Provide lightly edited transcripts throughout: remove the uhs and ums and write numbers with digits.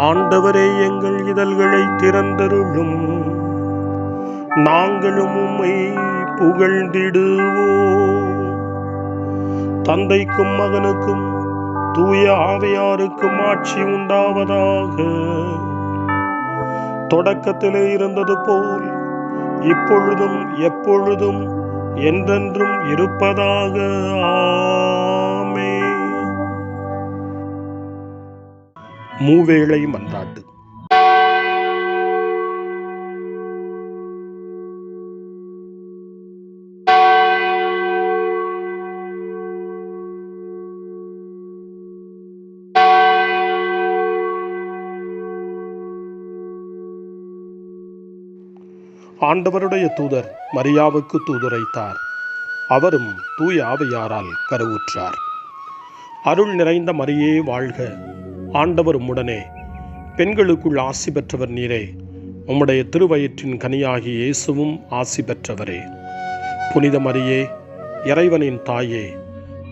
ஆண்டவரே, எங்கள் இதழ்களை திறந்தருளும், நாங்களும் உம்மை புகழ்ந்திடுவோம். தந்தைக்கும் மகனுக்கும் தூய ஆவியாருக்கும் ஆட்சி உண்டாவதாக. தொடக்கத்திலே இருந்தது போல் இப்பொழுதும் எப்பொழுதும் என்றென்றும் இருப்பதாக. ஆமென். மூவேளை மன்றாட்டு. ஆண்டவருடைய தூதர் மரியாவுக்கு தூதுரைத்தார். அவரும் தூய ஆவியாரால் கருவுற்றார். அருள் நிறைந்த மரியே வாழ்க, ஆண்டவர் உம்முடனே, பெண்களுக்குள் ஆசி பெற்றவர் நீரே. உம்முடைய திருவயிற்றின் கனியாகிய இயேசுவும் ஆசி பெற்றவரே. புனித மரியே, இறைவனின் தாயே,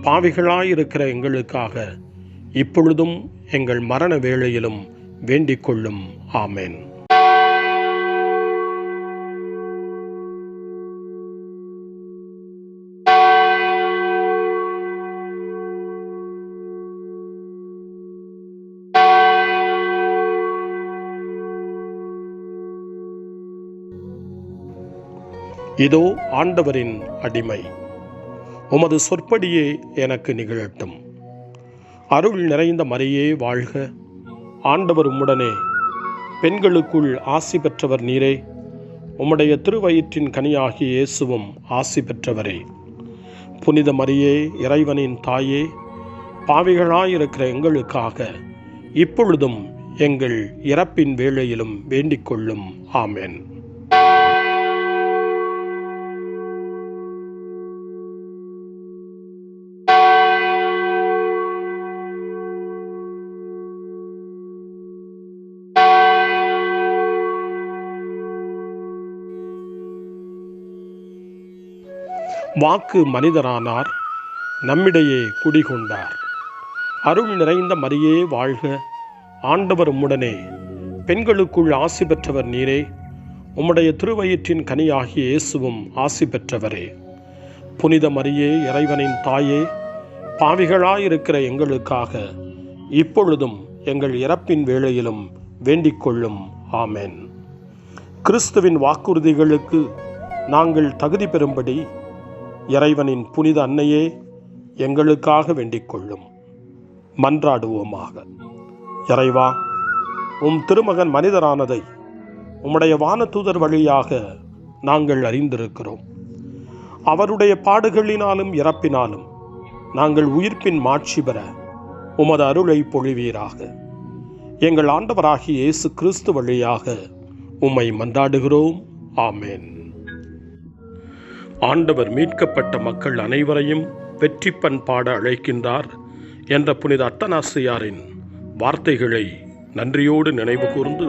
பாவிகளாயிருக்கிற எங்களுக்காக இப்பொழுதும் எங்கள் மரண வேளையிலும் வேண்டிக் கொள்ளும். ஆமென். இதோ ஆண்டவரின் அடிமை, உமது சொற்படியே எனக்கு நிகழட்டும். அருள் நிறைந்த மரியே வாழ்க, ஆண்டவர் உம்முடனே, பெண்களுக்குள் ஆசி பெற்றவர் நீரே. உம்முடைய திருவயிற்றின் கனியாகிய இயேசுவும் ஆசி பெற்றவரே. புனித மரியே, இறைவனின் தாயே, பாவிகளாயிருக்கிற எங்களுக்காக இப்பொழுதும் எங்கள் இறப்பின் வேளையிலும் வேண்டிக் கொள்ளும். ஆமென். வாக்கு மனிதரானார், நம்மிடையே குடிகொண்டார். அருள் நிறைந்த மரியே வாழ்க, ஆண்டவர் உம்முடனே, பெண்களுக்குள் ஆசி பெற்றவர் நீரே. உம்முடைய திருவயிற்றின் கனியாகிய இயேசுவும் ஆசி பெற்றவரே. புனித மரியே, இறைவனின் தாயே, பாவிகளாயிருக்கிற எங்களுக்காக இப்பொழுதும் எங்கள் இறப்பின் வேளையிலும் வேண்டிக் கொள்ளும். ஆமென். கிறிஸ்துவின் வாக்குறுதிகளுக்கு நாங்கள் தகுதி பெறும்படி இறைவனின் புனித அன்னையே, எங்களுக்காக வேண்டிக் கொள்ளும். மன்றாடுவோமாக. இறைவா, உம் திருமகன் மனிதரானதை உம்முடைய வானதூதர் வழியாக நாங்கள் அறிந்திருக்கிறோம். அவருடைய பாடுகளினாலும் இறப்பினாலும் நாங்கள் உயிர்ப்பின் மாட்சி பெற உமது அருளை பொழிவீராக. எங்கள் ஆண்டவராகிய இயேசு கிறிஸ்து வழியாக உம்மை மன்றாடுகிறோம். ஆமென். ஆண்டவர் மீட்கப்பட்ட மக்கள் அனைவரையும் வெற்றி பண்பாட அழைக்கின்றார் என்ற புனித அத்தனாசியாரின் வார்த்தைகளை நன்றியோடு நினைவு கூர்ந்து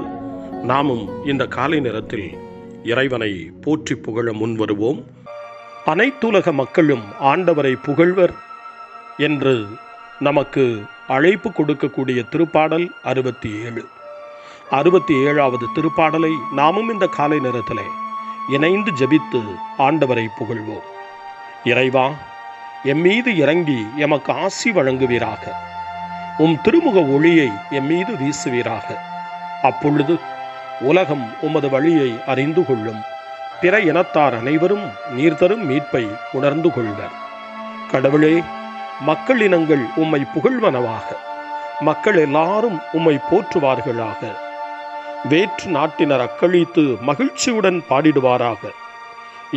நாமும் இந்த காலை நேரத்தில் இறைவனை போற்றி புகழ முன்வருவோம். அனைத்துலக மக்களும் ஆண்டவரை புகழ்வர் என்று நமக்கு அழைப்பு கொடுக்கக்கூடிய திருப்பாடல் 67. 67வது திருப்பாடலை நாமும் இந்த காலை நேரத்திலே இணைந்து ஜெபித்து ஆண்டவரை புகழ்வோம். இறைவா, எம்மீது இறங்கி எமக்கு ஆசி வழங்குவீராக. உம் திருமுக ஒளியை எம்மீது வீசுவீராக. அப்பொழுது உலகம் உமது வழியை அறிந்து கொள்ளும். பிற இனத்தார் அனைவரும் நீர் தரும் மீட்பை உணர்ந்து கொள்வர். கடவுளே, மக்கள் இனங்கள் உம்மை புகழ்வனவாக. மக்கள் எல்லாரும் உம்மை போற்றுவார்களாக. வேற்று நாட்டினர் அக்களித்து மகிழ்ச்சியுடன் பாடிடுவாராக.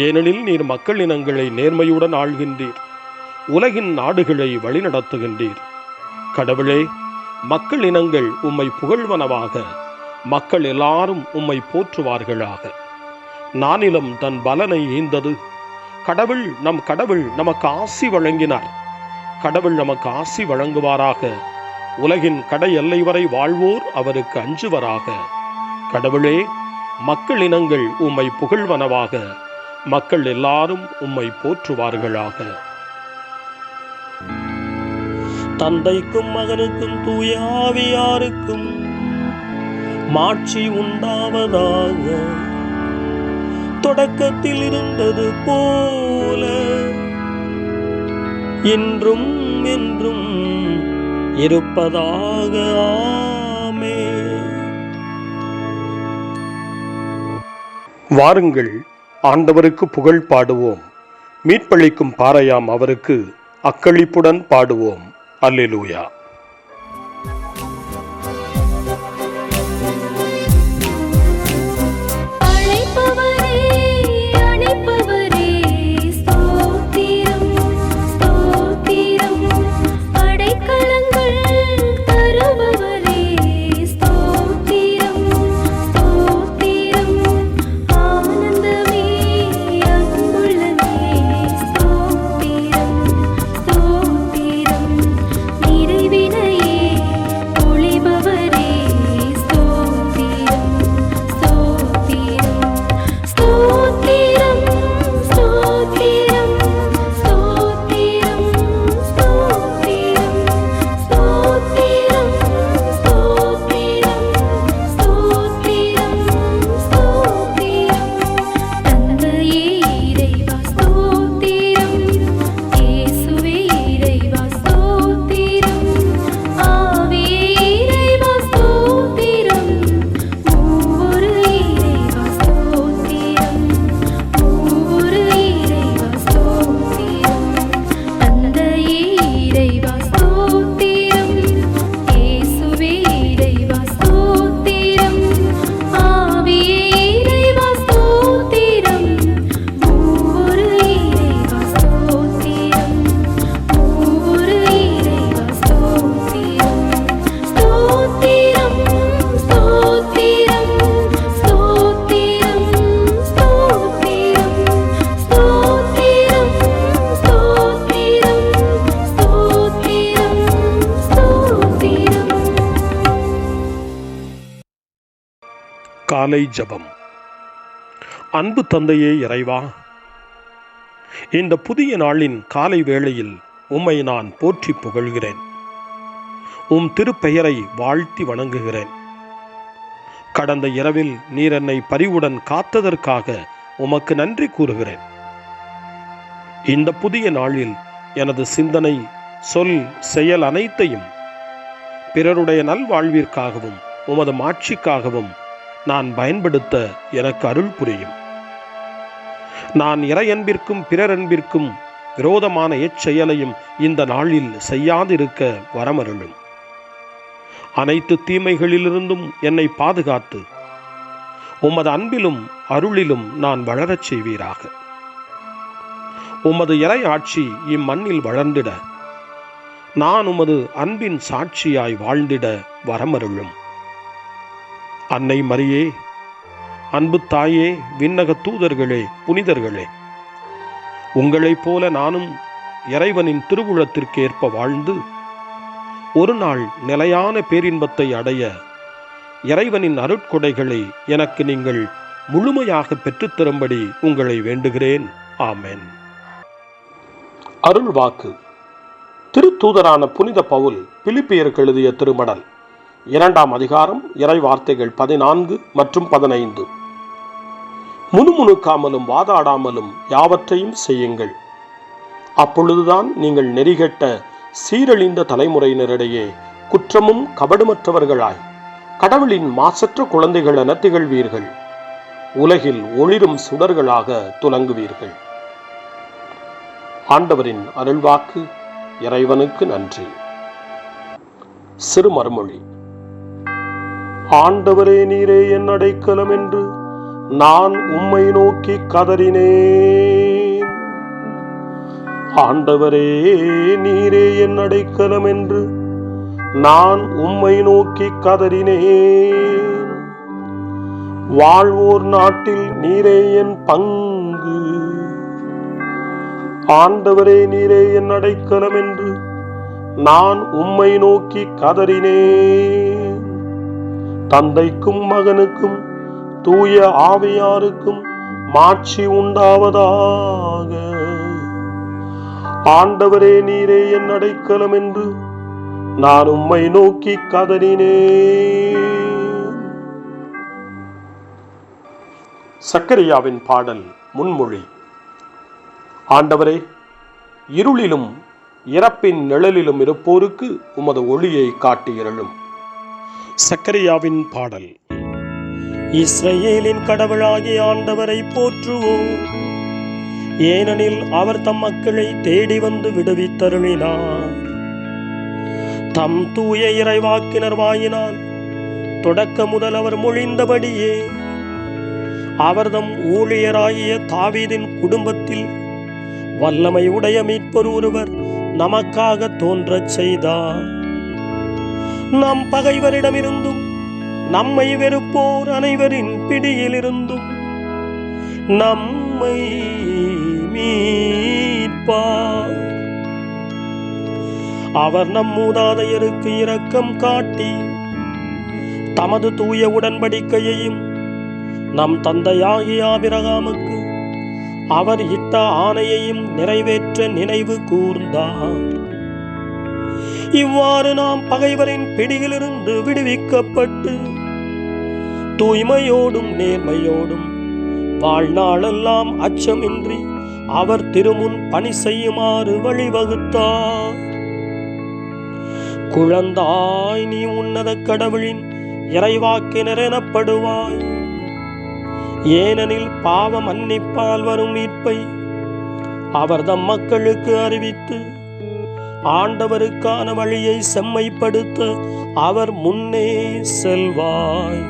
ஏனெனில் நீர் மக்கள் இனங்களை நேர்மையுடன் ஆள்கின்றீர், உலகின் நாடுகளை வழிநடத்துகின்றீர். கடவுளே, மக்கள் இனங்கள் உம்மை புகழ்வனவாக. மக்கள் எல்லாரும் உம்மை போற்றுவார்களாக. நானிலம் தன் பலனை ஈந்தது. நம் கடவுள் நமக்கு ஆசி வழங்கினார். கடவுள் நமக்கு ஆசி வழங்குவாராக. உலகின் கடை எல்லை வரை வாழ்வோர் அவருக்கு அஞ்சுவராக. கடவுளே, மக்கள் இனங்கள் உம்மை புகழ்வனவாக. மக்கள் எல்லாரும் உம்மை போற்றுவார்களாக. தந்தைக்கும் மகனுக்கும் தூய ஆவியாருக்கும் மாட்சி உண்டாவதாக. தொடக்கத்தில் இருந்தது போல இன்றும் என்றும் இருப்பதாக. ஆமென். வாருங்கள், ஆண்டவருக்கு புகழ் பாடுவோம். மீட்பளிக்கும் பாறையாம் அவருக்கு அக்களிப்புடன் பாடுவோம். அல்லேலூயா. காலை ஜெபம். அன்பு தந்தையே இறைவா, இந்த புதிய நாளின் காலை வேளையில் உம்மை நான் போற்றி புகழ்கிறேன். உம் திருப்பெயரை வாழ்த்தி வணங்குகிறேன். கடந்த இரவில் நீர் என்னை பரிவுடன் காத்ததற்காக உமக்கு நன்றி கூறுகிறேன். இந்த புதிய நாளில் எனது சிந்தனை, சொல், செயல் அனைத்தையும் பிறருடைய நல்வாழ்விற்காகவும் உமது மாட்சிக்காகவும் நான் பயன்படுத்த எனக்கு அருள் புரியும். நான் இறையன்பிற்கும் பிறரன்பிற்கும் விரோதமான எச்செயலையும் இந்த நாளில் செய்யாதிருக்க வரமருளும். அனைத்து தீமைகளிலிருந்தும் என்னை பாதுகாத்து உமது அன்பிலும் அருளிலும் நான் வளரச் செய்வீராக. உமது இறை ஆட்சி இம்மண்ணில் வளர்ந்திட நான் உமது அன்பின் சாட்சியாய் வாழ்ந்திட வரமருளும். அன்னை மரியே, அன்பு தாயே, விண்ணக தூதர்களே, புனிதர்களே, உங்களைப் போல நானும் இறைவனின் திருவுளத்திற்கு ஏற்ப வாழ்ந்து ஒரு நாள் நிலையான பேரின்பத்தை அடைய இறைவனின் அருட்கொடைகளை எனக்கு நீங்கள் முழுமையாக பெற்றுத்தரும்படி உங்களை வேண்டுகிறேன். ஆமென். அருள் வாக்கு. திருத்தூதரான புனித பவுல் பிலிப்பியருக்கு எழுதிய திருமடல் 2ஆம் அதிகாரம் இறை வார்த்தைகள் 14 மற்றும் 15. முணுமுணுக்காமலும் வாதாடாமலும் யாவற்றையும் செய்யுங்கள். அப்பொழுதுதான் நீங்கள் நெறிகெட்ட சீரழிந்த தலைமுறையினரிடையே குற்றமும் கபடுமற்றவர்களாய் கடவுளின் மாசற்ற குழந்தைகள் என திகழ்வீர்கள். உலகில் ஒளிரும் சுடர்களாக துலங்குவீர்கள். ஆண்டவரின் அருள்வாக்கு. இறைவனுக்கு நன்றி. சிறு மறுமொழி. ஆண்டவரே, நீரே என் அடைக்கலம் என்று நான் உம்மை நோக்கி கதறினேன். ஆண்டவரே, நீரே என் அடைக்கலம் என்று நான் உம்மை நோக்கி கதறினேன். வாழ்வோர் நாட்டில் நீரே என் பங்கு. ஆண்டவரே, நீரே என் அடைக்கலம் என்று நான் உம்மை நோக்கி கதறினேன். தந்தைக்கும் மகனுக்கும் தூய ஆவியாருக்கும் மாட்சி உண்டாவதாக. ஆண்டவரே, நீரே என் அடைக்கலம் என்று நான் உம்மை நோக்கி கதறினேன். சக்கரியாவின் பாடல் முன்மொழி. ஆண்டவரே, இருளிலும் இறப்பின் நிழலிலும் இருப்போருக்கு உமது ஒளியை காட்டியருளும். சக்கரியாவின் பாடல். இஸ்ரவேலின் கடவுளாகிய ஆண்டவரை போற்றுவோம், ஏனெனில் அவர் தம் மக்களை தேடி வந்து விடுவித்தருளினார். தம் தூய இறைவாக்கினர் வாயினால் தொடக்க முதல் அவர் மொழிந்தபடியே அவர்தம் ஊழியராகிய தாவீதின் குடும்பத்தில் வல்லமை உடைய மீட்பர் ஒருவர் நமக்காக தோன்றச் செய்தார். நம் பகைவரிடமிருந்தும் நம்மை வெறுப்போர் அனைவரின் பிடியிலிருந்தும் நம்மை மீட்பார். அவர் நம் மூதாதையருக்கு இரக்கம் காட்டி தமது தூய உடன்படிக்கையையும் நம் தந்தையாகிய ஆபிரகாமுக்கு அவர் இட்ட ஆணையையும் நிறைவேற்ற நினைவு கூர்ந்தார். இவ்வாறு நாம் பகைவரின் பிடியிலிருந்து விடுவிக்கப்பட்டு தூய்மையோடும் நேர்மையோடும் வாழ்நாளெல்லாம் அச்சமின்றி அவர் திருமுன் பணி செய்யுமாறு வழிவகுத்தார். குழந்தாய், நீ உன்னத கடவுளின் இறைவாக்கினர் எனப்படுவாய், ஏனெனில் பாவ மன்னிப்பால் வரும் மீட்பை அவர் தம் மக்களுக்கு அறிவித்து ஆண்டவருக்கான வழியை செம்மைப்படுத்த அவர் முன்னே செல்வாய்.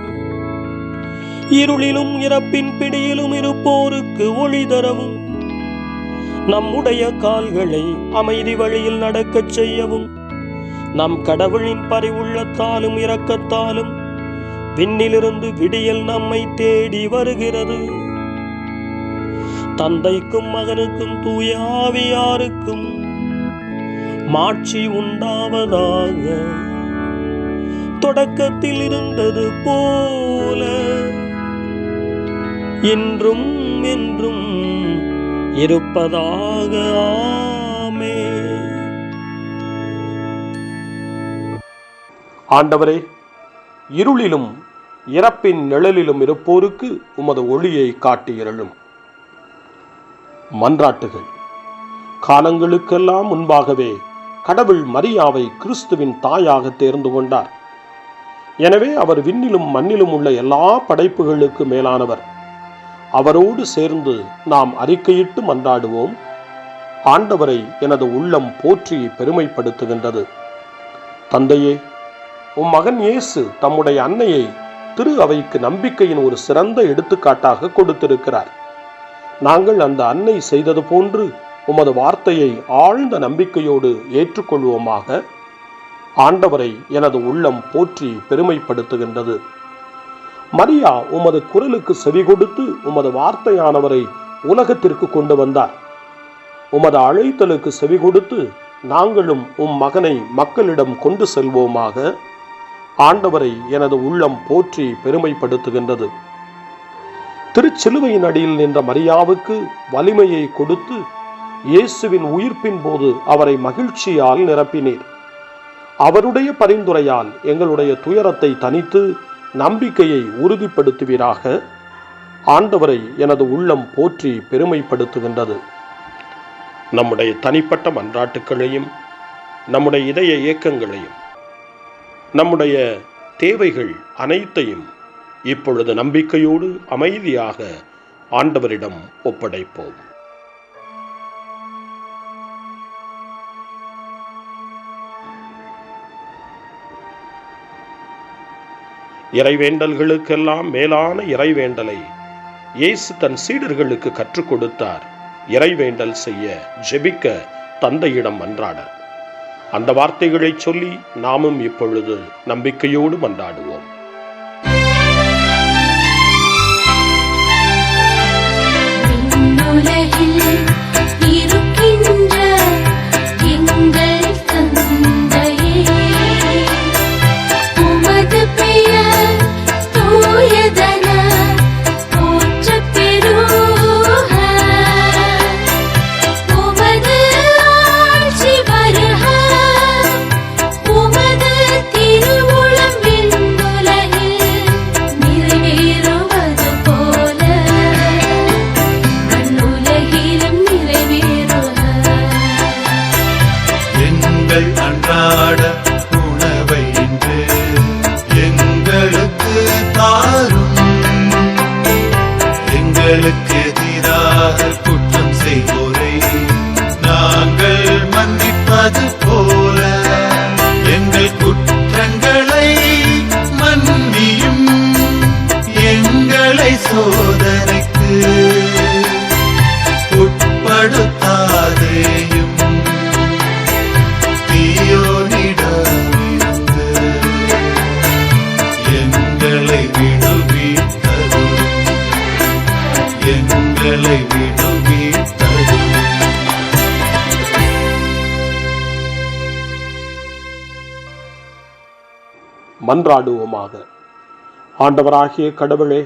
இருளிலும் இறப்பின் பிடியிலும் இருப்போருக்கு ஒளி தரவும் நம்முடைய கால்களை அமைதி வழியில் நடக்கச் செய்யவும் நம் கடவுளின் பரிவுள்ளத்தாலும் இரக்கத்தாலும் விண்ணிலிருந்து விடியல் நம்மை தேடி வருகிறது. தந்தைக்கும் மகனுக்கும் தூய ஆவியாருக்கும் மாட்சி உண்டாவதாக, தொடக்கத்தில் இருந்தது போல இன்றும் என்றும் இருப்பதாக. ஆமென். ஆண்டவரே, இருளிலும் இறப்பின் நிழலிலும் இருப்போருக்கு உமது ஒளியை காட்டியருளும். மன்றாட்டுகள். காலங்களுக்கெல்லாம் முன்பாகவே கடவுள் மரியாவை கிறிஸ்துவின் தாயாக தேர்ந்து கொண்டார். எனவே அவர் விண்ணிலும் மண்ணிலும் உள்ள எல்லா படைப்புகளுக்கு மேலானவர். அவரோடு சேர்ந்து நாம் அறிக்கையிட்டு மன்றாடுவோம். ஆண்டவரை எனது உள்ளம் போற்றி பெருமைப்படுத்துகின்றது. தந்தையே, உம் மகன் இயேசு தம்முடைய அன்னையை திரு அவைக்கு நம்பிக்கையின் ஒரு சிறந்த எடுத்துக்காட்டாக கொடுத்திருக்கிறார். நாங்கள் அந்த அன்னை செய்தது போன்று உமது வார்த்தையை ஆழ்ந்த நம்பிக்கையோடு ஏற்றுக்கொள்வோமாக. ஆண்டவரை எனது உள்ளம் போற்றி பெருமைப்படுத்துகின்றது. மரியா உமது குரலுக்கு செவி கொடுத்து உமது வார்த்தையானவரை உலகத்திற்கு கொண்டு வந்தார். உமது அழைத்தலுக்கு செவி கொடுத்து நாங்களும் உம் மகனை மக்களிடம் கொண்டு செல்வோமாக. ஆண்டவரை எனது உள்ளம் போற்றி பெருமைப்படுத்துகின்றது. திருச்சிலுவையின் அடியில் நின்ற மரியாவுக்கு வலிமையை கொடுத்து இயேசுவின் உயிர்ப்பின் போது அவரை மகிழ்ச்சியால் நிரப்பினீர். அவருடைய பரிந்துரையால் எங்களுடைய துயரத்தை தணித்து நம்பிக்கையை உறுதிப்படுத்துவீராக. ஆண்டவரை எனது உள்ளம் போற்றி பெருமைப்படுத்துகின்றது. நம்முடைய தனிப்பட்ட மன்றாட்டுக்களையும் நம்முடைய இதய இயக்கங்களையும் நம்முடைய தேவைகள் அனைத்தையும் இப்பொழுது நம்பிக்கையோடு அமைதியாக ஆண்டவரிடம் ஒப்படைப்போம். இறைவேண்டல்களுக்கெல்லாம் மேலான இறைவேண்டலை இயேசு தன் சீடர்களுக்கு கற்றுக் கொடுத்தார். இறைவேண்டல் செய்ய, ஜெபிக்க, தந்தையிடம் மன்றாட. அந்த வார்த்தைகளை சொல்லி நாமும் இப்பொழுது நம்பிக்கையோடு மன்றாடுவோம். திருவுளம் விண்ணுல மன்றாடுவோமாக. ஆண்டவராகிய கடவுளே,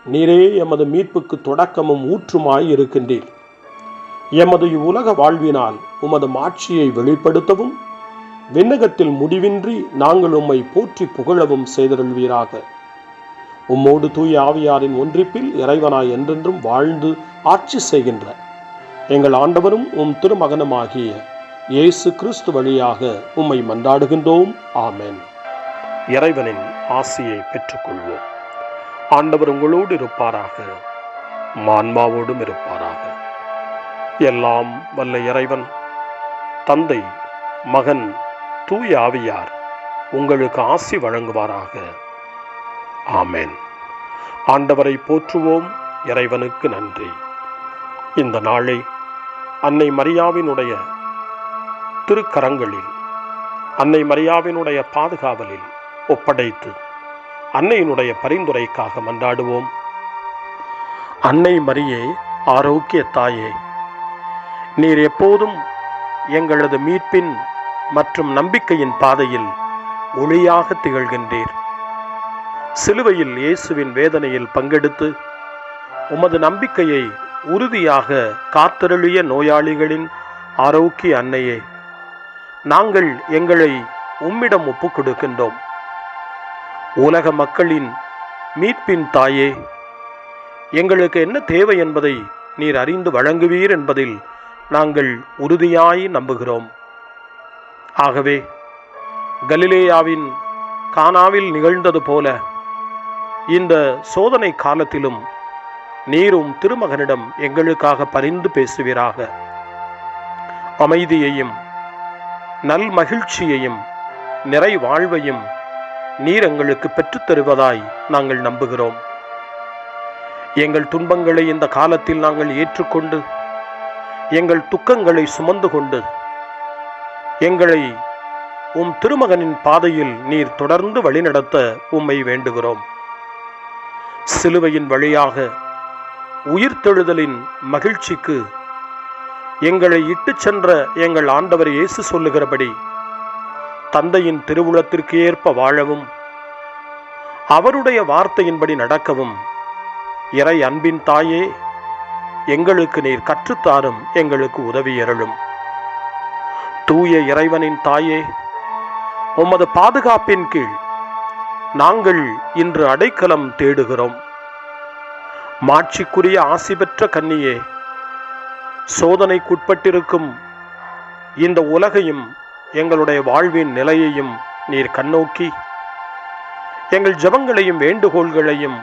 நீரே எமது மீட்புக்கு தொடக்கமும் ஊற்றுமாய் இருக்கின்றீர். எமது இவ்வுலக வாழ்வினால் உமது மாட்சியை வெளிப்படுத்தவும் விண்ணகத்தில் முடிவின்றி நாங்கள் உம்மை போற்றி புகழவும் செய்தருள்வீராக. உம்மோடு தூய ஆவியாரின் ஒன்றிப்பில் இறைவனாய் என்றென்றும் வாழ்ந்து ஆட்சி செய்கின்ற எங்கள் ஆண்டவரும் உம் திருமகனுமாகிய இயேசு கிறிஸ்து வழியாக உம்மை மன்றாடுகின்றோம். ஆமென். இறைவனின் ஆசியை பெற்றுக்கொள்வோம். ஆண்டவர் உங்களோடு இருப்பாராக, ஆன்மாவோடும் இருப்பாராக. எல்லாம் வல்ல இறைவன் தந்தை, மகன், தூய ஆவியார் உங்களுக்கு ஆசி வழங்குவாராக. ஆமென். ஆண்டவரை போற்றுவோம். இறைவனுக்கு நன்றி. இந்த நாளை அன்னை மரியாவினுடைய திருக்கரங்களில், அன்னை மரியாவினுடைய பாதுகாவலில் ஒப்படைத்து அன்னையினுடைய பரிந்துரைக்காக மன்றாடுவோம். அன்னை மரியே, ஆரோக்கிய தாயே, நீர் எப்போதும் எங்களது மீட்பின் மற்றும் நம்பிக்கையின் பாதையில் ஒளியாக திகழ்கின்றீர். சிலுவையில் இயேசுவின் வேதனையில் பங்கெடுத்து உமது நம்பிக்கையை உறுதியாக காத்தருளிய நோயாளிகளின் ஆரோக்கிய அன்னையே, நாங்கள் எங்களை உம்மிடம் ஒப்புக் கொடுக்கின்றோம். உலக மக்களின் மீட்பின் தாயே, எங்களுக்கு என்ன தேவை என்பதை நீர் அறிந்து வழங்குவீர் என்பதில் நாங்கள் உறுதியாய் நம்புகிறோம். ஆகவே கலிலேயாவின் கானாவில் நிகழ்ந்தது போல இந்த சோதனை காலத்திலும் நீரும் திருமகனிடம் எங்களுக்காக பரிந்து பேசுவீராக. அமைதியையும் நல் மகிழ்ச்சியையும் நிறை வாழ்வையும் நீர் எங்களுக்கு பெற்றுத் தருவதாய் நாங்கள் நம்புகிறோம். எங்கள் துன்பங்களை இந்த காலத்தில் நாங்கள் ஏற்றுக்கொண்டு, எங்கள் துக்கங்களை சுமந்து கொண்டு, எங்களை உம் திருமகனின் பாதையில் நீர் தொடர்ந்து வழிநடத்த உம்மை வேண்டுகிறோம். சிலுவையின் வழியாக உயிர்த்தெழுதலின் மகிழ்ச்சிக்கு எங்களை இட்டுச் சென்ற எங்கள் ஆண்டவர் இயேசு சொல்லுகிறபடி தந்தையின் திருவுளத்திற்கு ஏற்ப வாழவும், அவருடைய வார்த்தையின்படி நடக்கவும் இறை அன்பின் தாயே, எங்களுக்கு நீர் கற்றுத்தாரும், எங்களுக்கு உதவி அருளும். தூய இறைவனின் தாயே, உமது பாதுகாப்பின் கீழ் நாங்கள் இன்று அடைக்கலம் தேடுகிறோம். மாட்சிக்குரிய ஆசி பெற்ற கன்னியே, சோதனைக்குட்பட்டிருக்கும் இந்த உலகையும் எங்களுடைய வாழ்வின் நிலையையும் நீர் கண்ணோக்கி எங்கள் ஜெபங்களையும் வேண்டுகோள்களையும்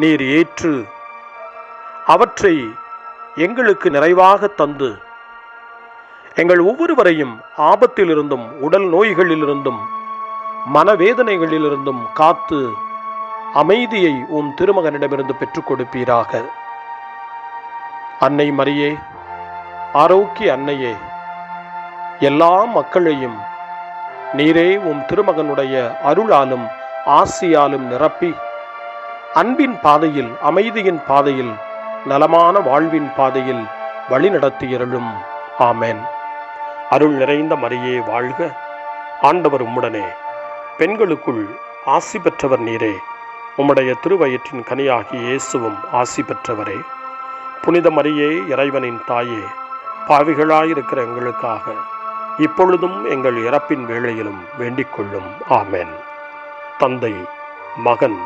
நீர் ஏற்று அவற்றை எங்களுக்கு நிறைவாக தந்து எங்கள் ஒவ்வொருவரையும் ஆபத்திலிருந்தும் உடல் நோய்களிலிருந்தும் மனவேதனைகளிலிருந்தும் காத்து அமைதியை உம் திருமகனிடமிருந்து பெற்றுக் கொடுப்பீராக. அன்னை மரியே, ஆரோக்கிய அன்னையே, எல்லா மக்களையும் நீரே உம் திருமகனுடைய அருளாலும் ஆசியாலும் நிரப்பி அன்பின் பாதையில், அமைதியின் பாதையில், நலமான வாழ்வின் பாதையில் வழிநடத்தியருளும். ஆமென். அருள் நிறைந்த மரியே வாழ்க, ஆண்டவர் உம்முடனே, பெண்களுக்குள் ஆசி பெற்றவர் நீரே, உம்முடைய திருவயிற்றின் கனியாகிய இயேசுவும் ஆசி பெற்றவரே. புனித மரியே, இறைவனின் தாயே, பாவிகளாயிருக்கிற எங்களுக்காக இப்பொழுதும் எங்கள் இறப்பின் வேளையிலும் வேண்டிக் கொள்ளும். ஆமென். தந்தை, மகன்,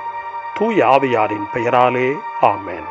தூய ஆவியாரின் பெயராலே. ஆமென்.